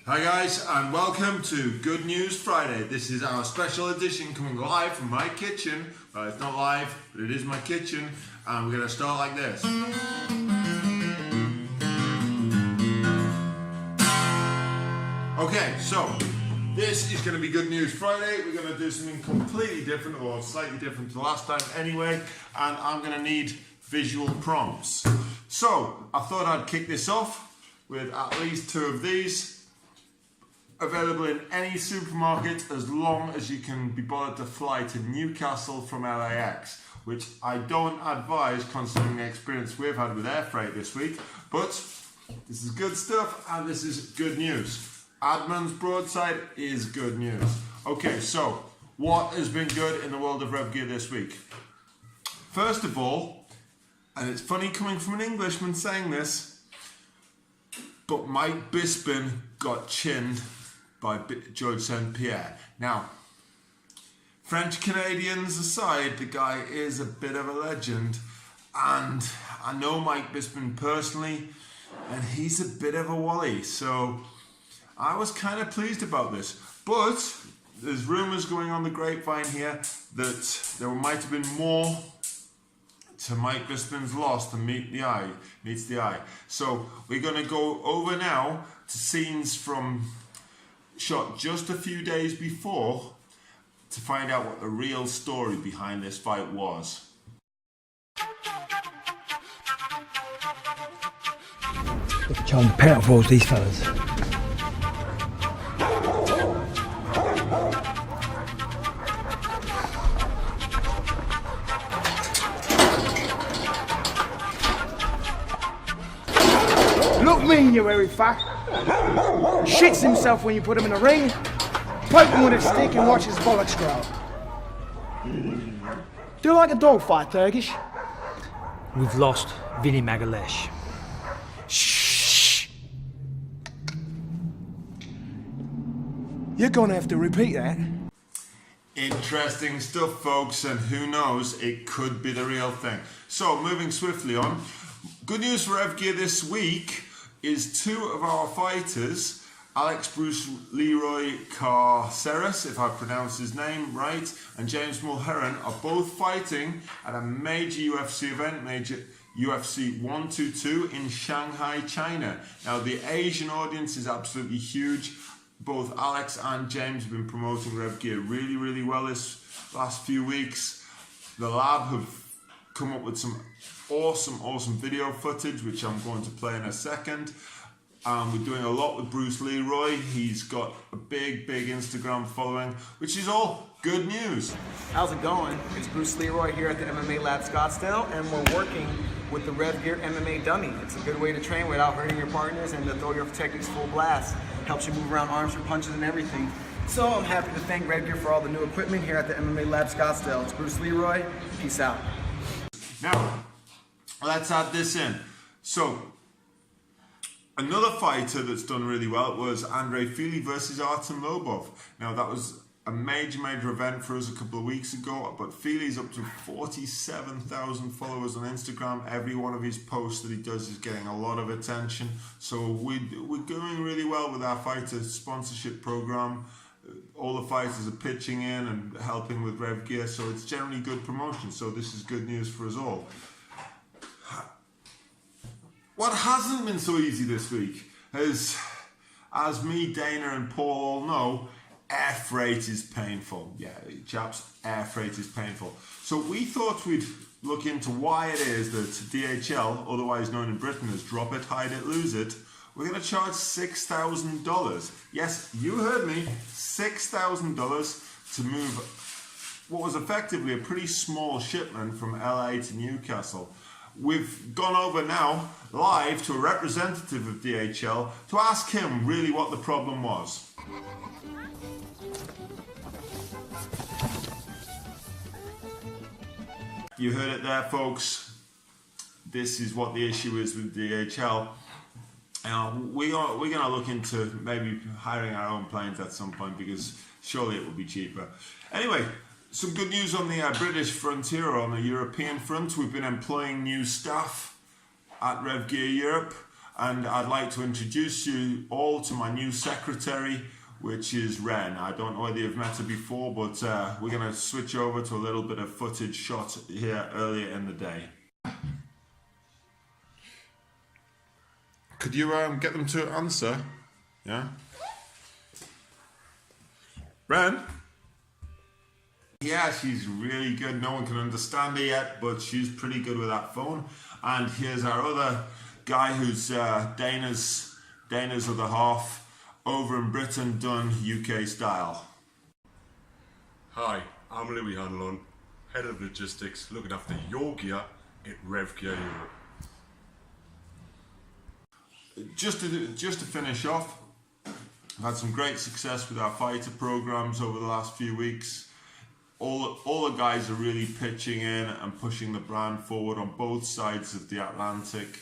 Hi guys, and welcome to Good News Friday. This is our special edition coming live from my kitchen. Well, it's not live, but it is my kitchen, and we're going to start like this. Okay, so this is going to be Good News Friday. We're going to do something completely different, or slightly different to last time anyway, and I'm going to need visual prompts. So I thought I'd kick this off with at least two of these. Available in any supermarket as long as you can be bothered to fly to Newcastle from LAX, which I don't advise considering the experience we've had with air freight this week, but this is good stuff and this is good news. Adman's broadside is good news. Okay, so what has been good in the world of Rev Gear this week? First of all, and it's funny coming from an Englishman saying this, but Mike Bisping got chinned by George St. Pierre. Now, French Canadians aside, the guy is a bit of a legend, and I know Mike Bisping personally, and he's a bit of a wally, so I was kind of pleased about this. But there's rumours going on the grapevine here that there might have been more to Mike Bisping's loss than meets the eye. So we're going to go over now to scenes from shot just a few days before to find out what the real story behind this fight was. Look at trying to pound for these fellas. Look mean, you hairy fuck. Shits himself when you put him in a ring. Poke him with a stick and watch his bollocks grow. Do you like a dog fight, Turkish? We've lost Vinny Magalesh. Shh. You're gonna have to repeat that. Interesting stuff, folks, and who knows, it could be the real thing. So, moving swiftly on, good news for Rev Gear this week is two of our fighters, Alex Bruce Leroy Carceres, if I pronounce his name right, and James Mulheron are both fighting at a major UFC event, major UFC 122 in Shanghai, China. Now, the Asian audience is absolutely huge. Both Alex and James have been promoting Rev Gear really, really well this last few weeks. The lab have come up with some awesome video footage, which I'm going to play in a second. We're doing a lot with Bruce Leroy. He's got a big Instagram following, which is all good news. How's it going? It's Bruce Leroy here at the MMA Lab Scottsdale, and we're working with the Rev Gear MMA Dummy. It's a good way to train without hurting your partners and to throw your techniques full blast. Helps you move around arms for punches and everything. So I'm happy to thank Rev Gear for all the new equipment here at the MMA Lab Scottsdale. It's Bruce Leroy. Peace out. Now, let's add this in. So, another fighter that's done really well was Andre Fili versus Artem Lobov. Now, that was a major event for us a couple of weeks ago, but Fili's up to 47,000 followers on Instagram. Every one of his posts that he does is getting a lot of attention. So we're doing really well with our fighter sponsorship program. All the fighters are pitching in and helping with Rev Gear, so it's generally good promotion. So this is good news for us all. What hasn't been so easy this week is, as me, Dana and Paul all know, air freight is painful. Yeah, chaps, air freight is painful. So we thought we'd look into why it is that DHL, otherwise known in Britain as Drop It, Hide It, Lose It, we're going to charge $6,000. Yes, you heard me, $6,000 to move what was effectively a pretty small shipment from LA to Newcastle. We've gone over now live to a representative of DHL to ask him really what the problem was. You heard it there, folks. This is what the issue is with DHL. We're going to look into maybe hiring our own planes at some point, because surely it will be cheaper. Anyway, some good news on the British frontier, or on the European front. We've been employing new staff at Rev Gear Europe. and I'd like to introduce you all to my new secretary, which is Ren. I don't know whether you've met her before, but we're going to switch over to a little bit of footage shot here earlier in the day. Could you get them to answer? Yeah? Ren? Yeah, she's really good. No one can understand her yet, but she's pretty good with that phone. And here's our other guy who's Dana's other half, over in Britain, done UK style. Hi, I'm Louis Hanlon, Head of Logistics, looking after your gear at Rev Gear Europe. Just to finish off, I've had some great success with our fighter programs over the last few weeks. All the guys are really pitching in and pushing the brand forward on both sides of the Atlantic.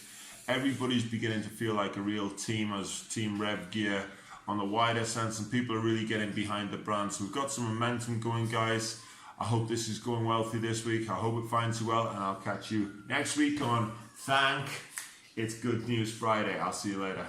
Everybody's beginning to feel like a real team as Team Rev Gear on the wider sense, and people are really getting behind the brand. So we've got some momentum going, guys. I hope this is going well for you this week. I hope it finds you well, and I'll catch you next week on Thank It's Good News Friday. I'll see you later.